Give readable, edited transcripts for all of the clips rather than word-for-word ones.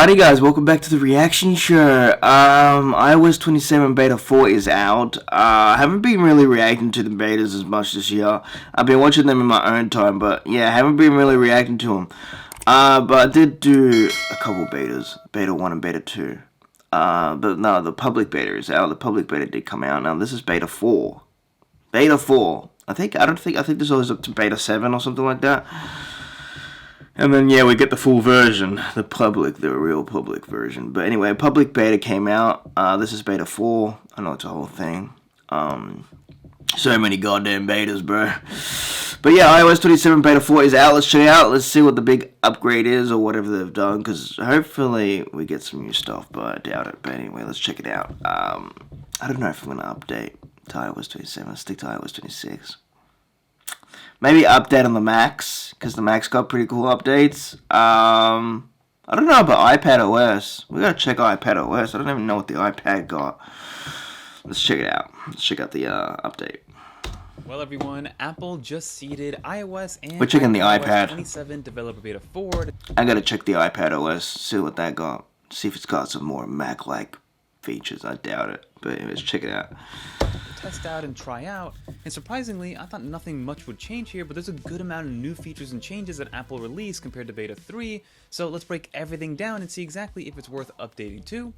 Alrighty guys, welcome back to the reaction show. iOS 27 Beta 4 is out. I haven't been really reacting to the betas as much this year. I've been watching them in my own time, but yeah, I haven't been really reacting to them. But I did do a couple betas, Beta 1 and Beta 2. But no, the public beta is out. The public beta did come out. Now this is Beta 4. Beta 4. I think this was up to Beta 7 or something like that. And then, yeah, we get the full version, the real public version. But anyway, public beta came out. This is Beta 4. I know it's a whole thing. So many goddamn betas, bro. But yeah, iOS 27 Beta 4 is out. Let's check it out. Let's see what the big upgrade is or whatever they've done. Because hopefully we get some new stuff, but I doubt it. But anyway, let's check it out. I don't know if I'm going to update to iOS 27. I'll stick to iOS 26. Maybe update on the Macs, because the Macs got pretty cool updates. I don't know about iPad OS. We gotta check iPad OS. I don't even know what the iPad got. Let's check it out. Let's check out the update. Well, everyone, Apple just seeded iOS and we're checking the iPad 27 Developer Beta 4. I gotta check the iPad OS, see what that got. See if it's got some more Mac-like features. I doubt it, but let's check it out. Test out and try out, and surprisingly, I thought nothing much would change here, but there's a good amount of new features and changes that Apple released compared to Beta 3, so let's break everything down and see exactly if it's worth updating to.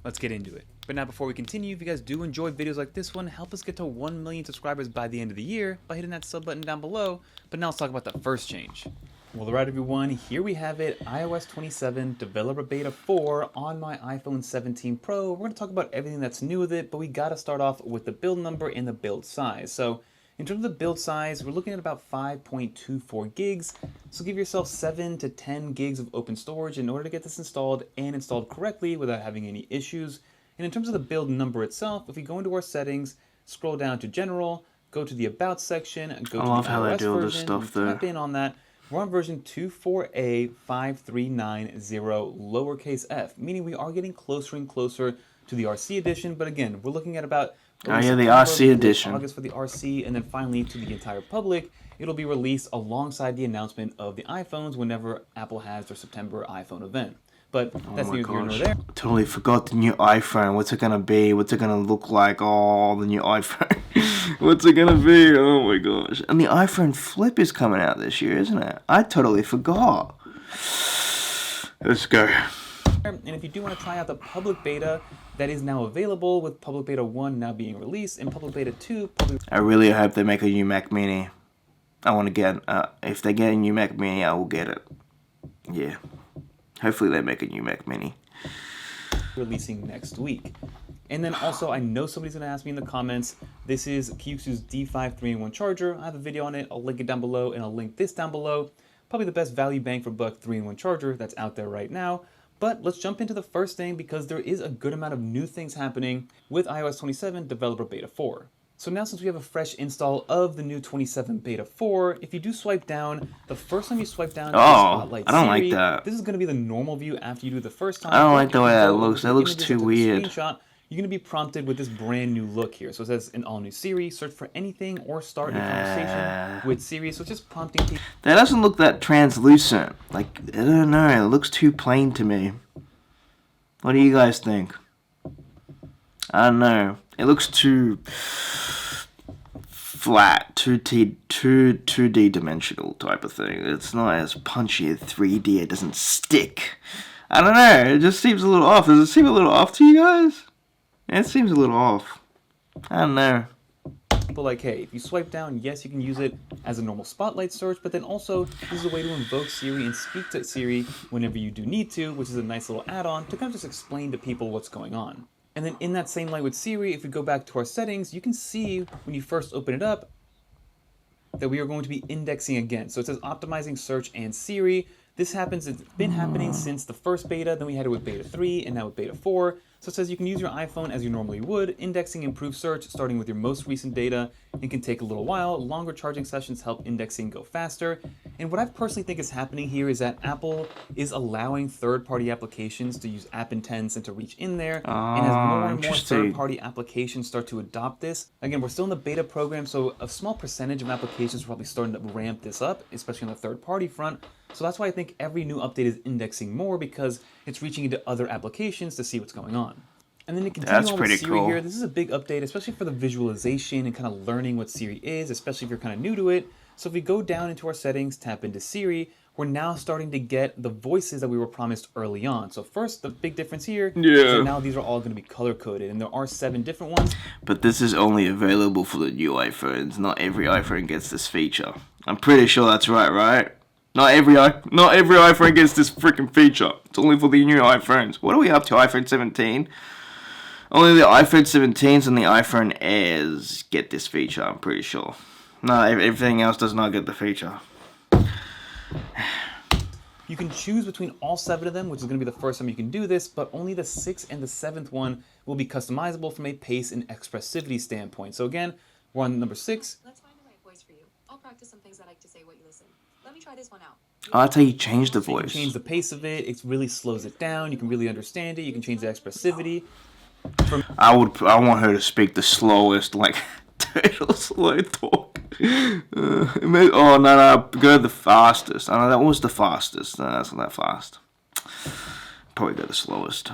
Let's get into it. But now before we continue, if you guys do enjoy videos like this one, help us get to 1 million subscribers by the end of the year by hitting that sub button down below. But now let's talk about the first change. Well, alright everyone, here we have it, iOS 27 Developer Beta 4 on my iPhone 17 Pro. We're going to talk about everything that's new with it, but we got to start off with the build number and the build size. So in terms of the build size, we're looking at about 5.24 gigs. So give yourself 7 to 10 gigs of open storage in order to get this installed and installed correctly without having any issues. And in terms of the build number itself, if we go into our settings, scroll down to General, go to the About section, and go to the iOS version, type in on that. We're on version 24A5390 lowercase f, meaning we are getting closer and closer to the RC edition. But again, we're looking at about the RC edition. August for the RC, and then finally to the entire public, it'll be released alongside the announcement of the iPhones whenever Apple has their September iPhone event. But that's neither here nor there. Totally forgot the new iPhone. What's it gonna be? What's it gonna look like? Oh, the new iPhone. What's it gonna be? Oh my gosh. And the iPhone Flip is coming out this year, isn't it? I totally forgot. Let's go. And if you do want to try out the public beta, that is now available with public beta 1 now being released and public beta 2. I really hope they make a new Mac Mini. I want to get, if they get a new Mac Mini, I will get it. Yeah. Hopefully they make a new Mac Mini. Releasing next week. And then also, I know somebody's going to ask me in the comments, this is Kyuxu's D5 3-in-1 charger. I have a video on it. I'll link it down below, and I'll link this down below. Probably the best value bang for buck 3-in-1 charger that's out there right now. But let's jump into the first thing because there is a good amount of new things happening with iOS 27 Developer Beta 4. So now since we have a fresh install of the new 27 Beta 4, if you do swipe down, the first time you swipe down, Spotlight I don't Siri, like that. This is going to be the normal view after you do the first time. I don't like the way that looks. That looks too weird. Screenshot, you're going to be prompted with this brand new look here. So it says an all new Siri, search for anything or start a conversation with Siri. So it's just prompting people. That doesn't look that translucent. Like, I don't know. It looks too plain to me. What do you guys think? I don't know. It looks too flat, 2D dimensional type of thing. It's not as punchy as 3D. It doesn't stick. I don't know. It just seems a little off. Does it seem a little off to you guys? It seems a little off. I don't know. People like, hey, if you swipe down, yes, you can use it as a normal Spotlight search, but then also this is a way to invoke Siri and speak to Siri whenever you do need to, which is a nice little add-on to kind of just explain to people what's going on. And then in that same light with Siri, if we go back to our settings, you can see when you first open it up that we are going to be indexing again. So it says optimizing search and Siri. This happens, it's been happening since the first beta, then we had it with beta 3, and now with beta 4. So it says you can use your iPhone as you normally would, indexing improved search, starting with your most recent data. It can take a little while, longer charging sessions help indexing go faster. And what I personally think is happening here is that Apple is allowing third-party applications to use App Intents and to reach in there. And as more and more third-party applications start to adopt this, again, we're still in the beta program, so a small percentage of applications are probably starting to ramp this up, especially on the third-party front. So that's why I think every new update is indexing more, because it's reaching into other applications to see what's going on. And then to continue That's on with pretty Siri cool. here, this is a big update, especially for the visualization and kind of learning what Siri is, especially if you're kind of new to it. So if we go down into our settings, tap into Siri, we're now starting to get the voices that we were promised early on. So first, the big difference here is that now these are all going to be color-coded, and there are 7 different ones. But this is only available for the new iPhones. Not every iPhone gets this feature. I'm pretty sure that's right? Not every iPhone gets this freaking feature. It's only for the new iPhones. What are we up to? iPhone 17? Only the iPhone 17s and the iPhone Airs get this feature, I'm pretty sure. No, everything else does not get the feature. You can choose between all 7 of them, which is going to be the first time you can do this, but only the 6th and the 7th one will be customizable from a pace and expressivity standpoint. So again, we're on number 6. Let's find the right voice for you. I'll practice some things I like to say while you listen. Let me try this one out. Oh, that's how you change the You can voice. change the pace of it, it really slows it down, you can really understand it, you can change the expressivity. I want her to speak the slowest, like total slow talk. Oh no, go the fastest. I know that was the fastest. No, that's not that fast. Probably go the slowest.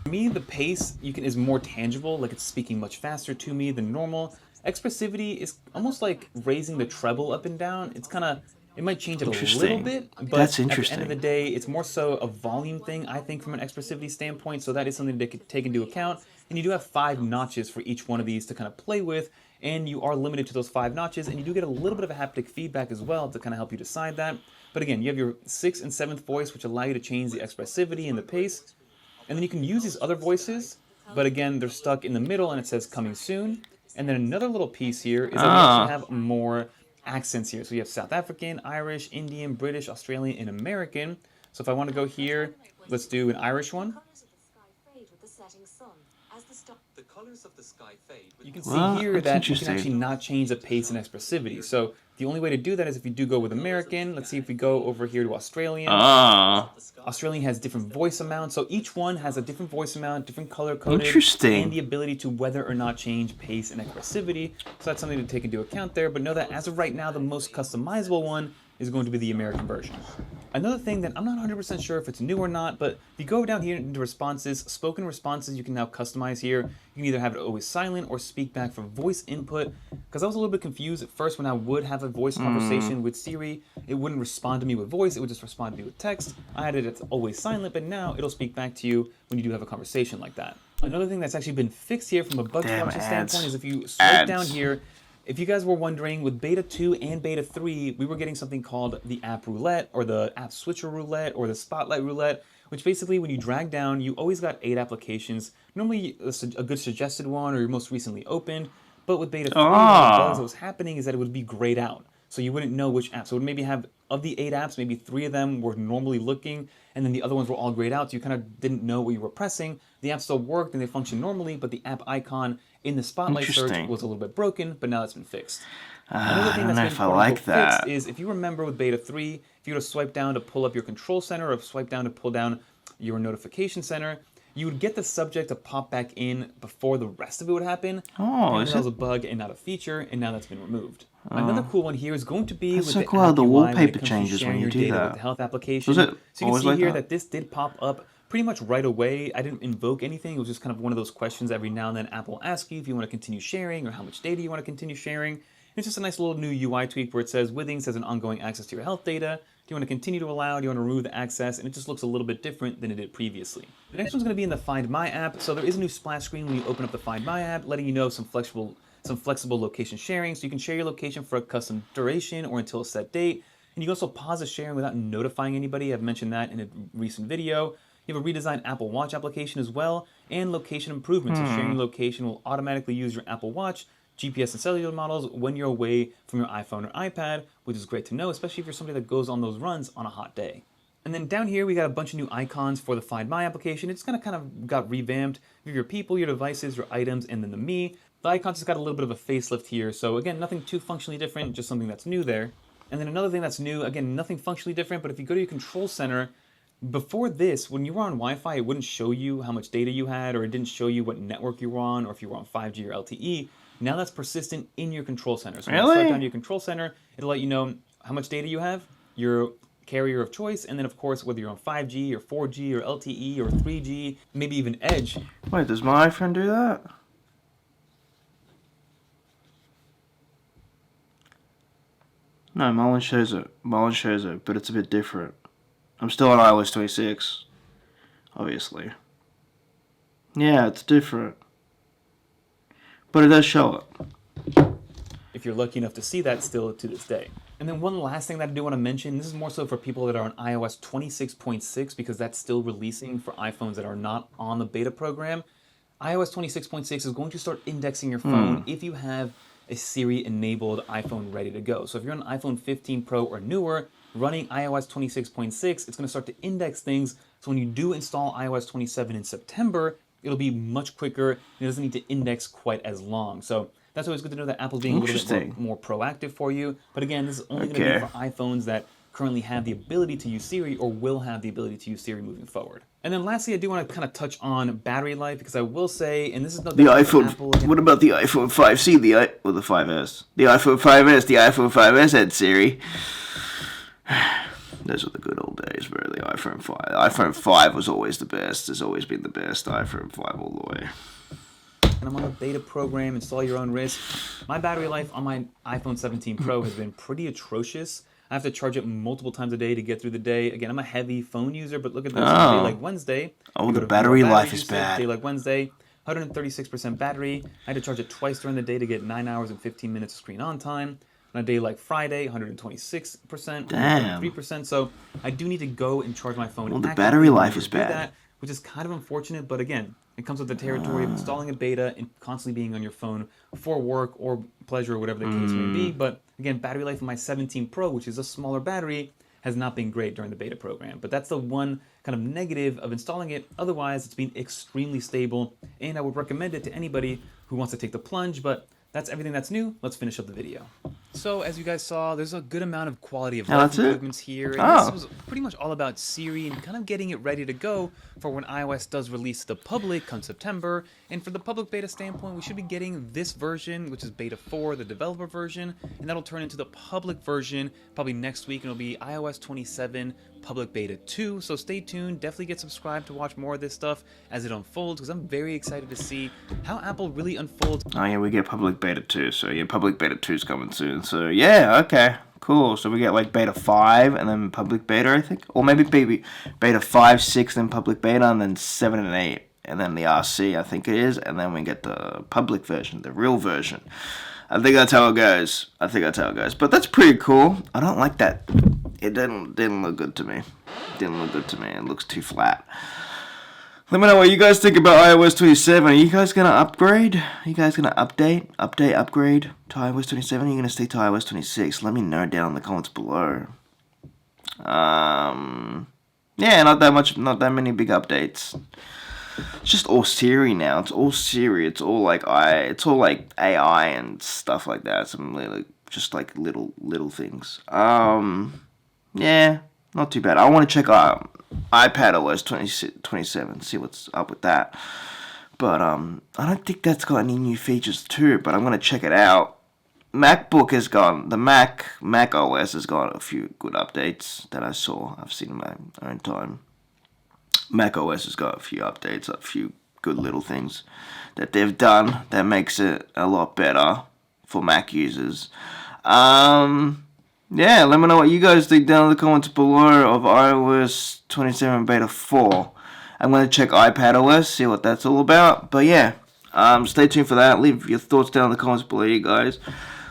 For me, the pace is more tangible, like it's speaking much faster to me than normal. Expressivity is almost like raising the treble up and down. It's kind of, it might change it a little Interesting. bit, but That's at the interesting. end of the day, it's more so a volume thing, I think, from an expressivity standpoint, so that is something to take into account. And you do have 5 notches for each one of these to kind of play with, and you are limited to those 5 notches, and you do get a little bit of a haptic feedback as well to kind of help you decide that. But again, you have your 6th and 7th voice, which allow you to change the expressivity and the pace, and then you can use these other voices, but again, they're stuck in the middle, and it says coming soon. And then another little piece here is that we actually have more accents here. So you have South African, Irish, Indian, British, Australian, and American. So if I want to go here, let's do an Irish one. The colors of the sky fade with You can see Well, here that's that you can interesting. actually not change the pace and expressivity. So the only way to do that is if you do go with American. Let's see if we go over here to Australian. Australian has different voice amounts, so each one has a different voice amount, different color coded, Interesting. and the ability to whether or not change pace and expressivity. So that's something to take into account there. But know that as of right now, the most customizable one is going to be the American version. Another thing that I'm not 100% sure if it's new or not, but if you go down here into responses, spoken responses you can now customize here. You can either have it always silent or speak back for voice input, because I was a little bit confused at first when I would have a voice conversation with Siri. It wouldn't respond to me with voice, it would just respond to me with text. I had it at always silent, but now it'll speak back to you when you do have a conversation like that. Another thing that's actually been fixed here from a bug Damn correction ads. standpoint is if you swipe Ads. down here, if you guys were wondering, with Beta 2 and Beta 3, we were getting something called the App Roulette, or the App Switcher Roulette, or the Spotlight Roulette, which basically, when you drag down, you always got 8 applications, normally a good suggested one, or your most recently opened, but with Beta 3, one of the bugs that was happening is that it would be grayed out, so you wouldn't know which app. So it would maybe have, of the 8 apps, maybe 3 of them were normally looking, and then the other ones were all grayed out, so you kind of didn't know what you were pressing. The app still worked, and they functioned normally, but the app icon in the Spotlight search Interesting. was a little bit broken, but now that's been fixed. Another I thing don't that's know been if I quote-unquote like that. fixed is, if you remember with Beta 3, if you were to swipe down to pull up your control center, or swipe down to pull down your notification center, you would get the subject to pop back in before the rest of it would happen. Oh, Apparently is that was it? a bug and not a feature, and now that's been removed. Another cool one here is going to be That's with so the cool how app the UI when it wallpaper comes to changes sharing when you your do data that. with the health application. Was it So you can always see like here that? that this did pop up pretty much right away. I didn't invoke anything. It was just kind of one of those questions every now and then Apple asks you if you want to continue sharing or how much data you want to continue sharing. It's just a nice little new UI tweak where it says, Withings has an ongoing access to your health data. Do you want to continue to allow? Do you want to remove the access? And it just looks a little bit different than it did previously. The next one's going to be in the Find My app. So there is a new splash screen when you open up the Find My app, letting you know some flexible location sharing. So you can share your location for a custom duration or until a set date. And you can also pause the sharing without notifying anybody. I've mentioned that in a recent video. You have a redesigned Apple Watch application as well, and location improvements. So sharing your location will automatically use your Apple Watch, GPS and cellular models when you're away from your iPhone or iPad, which is great to know, especially if you're somebody that goes on those runs on a hot day. And then down here, we got a bunch of new icons for the Find My application. It's kind of got revamped. You have your people, your devices, your items, and then the Me. The icons just got a little bit of a facelift here. So again, nothing too functionally different, just something that's new there. And then another thing that's new, again, nothing functionally different, but if you go to your control center, before this, when you were on Wi-Fi, it wouldn't show you how much data you had, or it didn't show you what network you were on, or if you were on 5G or LTE. Now that's persistent in your control center. So when you Really? swipe down to your control center, it'll let you know how much data you have, your carrier of choice, and then of course whether you're on 5G or 4G or LTE or 3G, maybe even Edge. Wait, does my iPhone do that? No, mine shows it. Mine shows it, but it's a bit different. I'm still on iOS 26, obviously. Yeah, it's different. But it does show it. If you're lucky enough to see that still to this day. And then one last thing that I do want to mention, this is more so for people that are on iOS 26.6 because that's still releasing for iPhones that are not on the beta program. iOS 26.6 is going to start indexing your phone if you have a Siri-enabled iPhone ready to go. So if you're on an iPhone 15 Pro or newer, running iOS 26.6, it's going to start to index things. So when you do install iOS 27 in September, it'll be much quicker and it doesn't need to index quite as long. So that's always good to know that Apple's being a little bit more proactive for you. But again, this is only going to be for iPhones that currently have the ability to use Siri or will have the ability to use Siri moving forward. And then lastly, I do want to kind of touch on battery life because I will say, and this is not the iPhone. Apple, what about the iPhone 5C, or the 5S? The iPhone 5S, the iPhone 5S had Siri. Those are the good old days, bro. The iPhone 5. The iPhone 5 was always the best. It's always been the best. iPhone 5 all the way. And I'm on a beta program, install your own risk. My battery life on my iPhone 17 Pro has been pretty atrocious. I have to charge it multiple times a day to get through the day. Again, I'm a heavy phone user, but look at this. Day like Wednesday. Oh, the battery life is bad. Day like Wednesday, 136% battery. I had to charge it twice during the day to get 9 hours and 15 minutes of screen on time. On a day like Friday, 126%, 123%. So I do need to go and charge my phone. Well, the battery life is bad. That, which is kind of unfortunate, but again, it comes with the territory of installing a beta and constantly being on your phone for work or pleasure or whatever the case may be. But again, battery life of my 17 Pro, which is a smaller battery, has not been great during the beta program. But that's the one kind of negative of installing it. Otherwise, it's been extremely stable, and I would recommend it to anybody who wants to take the plunge. But that's everything that's new. Let's finish up the video. So as you guys saw, there's a good amount of quality of life improvements here. And this was pretty much all about Siri and kind of getting it ready to go for when iOS does release to the public come September. And for the public beta standpoint, we should be getting this version, which is beta 4, the developer version, and that'll turn into the public version probably next week, and it'll be iOS 27 public beta 2. So stay tuned. Definitely get subscribed to watch more of this stuff as it unfolds, because I'm very excited to see how Apple really unfolds. Oh yeah, we get public beta 2. So yeah, public beta 2 is coming soon. So yeah, okay, cool. So we get like beta 5 and then public beta, I think, or maybe beta 5, 6, then public beta, and then 7 and 8, and then the RC, I think it is, and then we get the public version, the real version. I think that's how it goes. But that's pretty cool. I don't like that. It didn't look good to me. It looks too flat. Let me know what you guys think about iOS 27. Are you guys going to upgrade? Are you guys going to upgrade to iOS 27? Are you going to stay to iOS 26? Let me know down in the comments below. Yeah, not that many big updates. It's just all Siri now. It's all Siri. It's all like AI and stuff like that. Some little things. Yeah, not too bad. I want to check out iPadOS 27, see what's up with that. But I don't think that's got any new features too, but I'm gonna check it out. MacBook has gone, the Mac OS has got a few good updates that I've seen in my own time. Mac OS has got a few updates, a few good little things that they've done that makes it a lot better for Mac users. Yeah, let me know what you guys think down in the comments below of iOS 27 Beta 4. I'm going to check iPadOS, see what that's all about. But yeah, stay tuned for that. Leave your thoughts down in the comments below, you guys.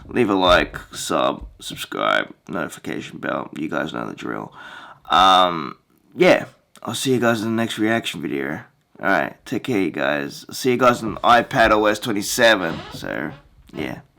Leave a like, subscribe, notification bell. You guys know the drill. Yeah, I'll see you guys in the next reaction video. Alright, take care, you guys. I'll see you guys on iPadOS 27. So, yeah.